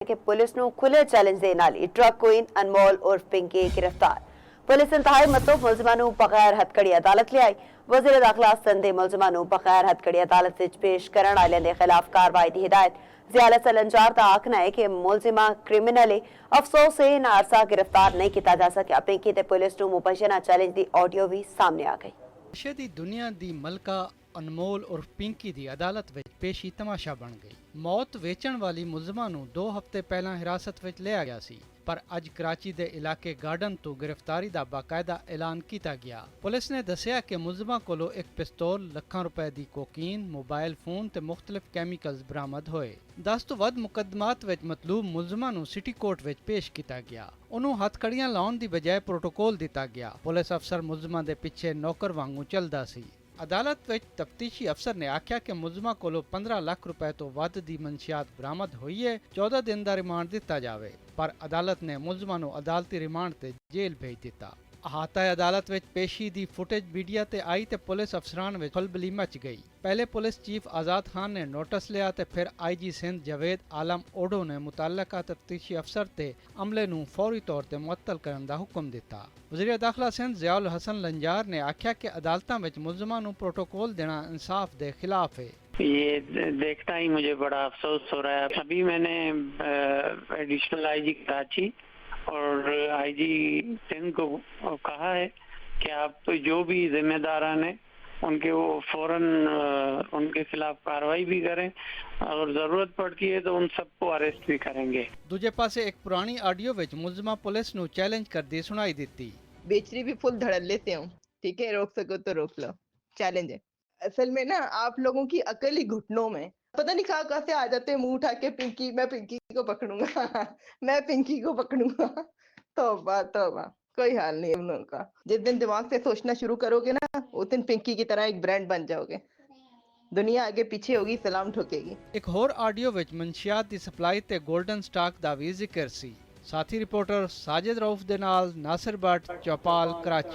कि पुलिस ਨੂੰ ਖੁੱਲੇ ਚੈਲੰਜ ਦੇ ਨਾਲ ਟਰੱਕ ਕੁਈਨ ਅਨਮੋਲ ਉਰਫ ਪਿੰਕੀ गिरफ्तार। पुलिस इंतहाई मतलब मुलजमान ਨੂੰ बगैर हथकड़ी अदालत ले आई। वजीर दाखिला संदे मुलजमान ਨੂੰ बगैर हथकड़ी अदालत ਵਿੱਚ पेश ਕਰਨ ਵਾਲਿਆਂ ਦੇ खिलाफ कार्रवाई की हिदायत। ज़ियालत सलंजार का आखना है कि मुलजिमा क्रिमिनल है। अफसोस से इन अरसा गिरफ्तार नहीं किया जा सका। पिंकी ते पुलिस ਨੂੰ मुबैना चैलेंज की ऑडियो भी सामने आ गई। नशे दी दुनिया दी मलका अनमोल और पिंकी दी अदालत विच पेशी तमाशा बन गई। मौत वेचण वाली मुलजमा नूं 2 हफ्ते पहला हिरासत विच लिया गया सी, पर अज कराची दे इलाके गार्डन तो गिरफ्तारी दा बाकायदा ऐलान किया गया। पुलिस ने दस्सिया कि मुलजमा कोलों एक पिस्तौल, लाखां रुपए दी कोकीन, मोबाइल फोन ते मुख्तलिफ कैमिकल्स बरामद होए। 10 तो वध मुकदमात विच मतलूब मुलजमा नूं सिटी कोर्ट विच पेश किया गया। उन्हों हथकड़ियां लाउण दी बजाय प्रोटोकॉल दिता गया। पुलिस अफसर मुलजमा दे पिछे नौकर वांगू चलदा सी। अदालत विच तफ्तीशी अफसर ने आख्या कि मुलजमा कोलों 15 लाख रुपए तो वध दी मंशियात बरामद हुई है। 14 दिन का रिमांड दिता जावे, पर अदालत ने मुलजमा नूं अदालती रिमांड ते जेल भेज दिता। अहाता अदालत विच पेशी दी फुटेज मीडिया ते आई ते पुलिस अफसरान विच खलबली मच गई। पहले पुलिस चीफ आजाद खान ने नोटिस लिया ते फिर IG सिंध जवेद आलम ओडो ने मुतल्लका तफ्तीशी अफसर ते अमले नूं फौरी तौर ते मुअत्तल करन दा हुक्म दिता। वज़ीर दाखिला सिंध ज़ियाउल हसन लंजार ने आख्या कि अदालतां विच मुलजमां नूं प्रोटोकॉल देना इंसाफ दे खिलाफ है। ये देखता ही मुझे बड़ा अफसोस हो रहा है। अभी मैंने एडिशनल IG कराची और IG सिंध को कहा है कि आप जो भी जिम्मेदारान हैं उनके वो फौरन उनके खिलाफ कार्रवाई भी करें और जरूरत पड़ती है तो उन सबको अरेस्ट भी करेंगे। दूजे पासे एक पुरानी ऑडियो विच मुलजमा पुलिस नूं चैलेंज करदी सुनाई दिती। बेचरी भी फुल धड़ल्ले से हूँ, ठीक है, रोक सको तो रोक लो, चैलेंज है। असल में ना आप लोगों की अकल ही घुटनों में, पता नहीं कहाँ से आ जाते हैं मुंह उठा के पिंकी, मैं पिंकी को पकड़ूंगा मैं पिंकी को पकड़ूंगा। तौबा तौबा, कोई हाल नहीं है उन लोगों का। जिस दिन दिमाग से सोचना शुरू करोगे ना, उस दिन पिंकी की तरह एक ब्रांड बन जाओगे। दुनिया आगे पीछे होगी, सलाम ठोकेगी। एक होर ऑडियो विच मंशियात दी सप्लाई ते गोल्डन स्टॉक दा भी जिक्र सी। साथी रिपोर्टर साजिद रऊफ दे नाल नासिर भट्ट, चौपाल, कराची।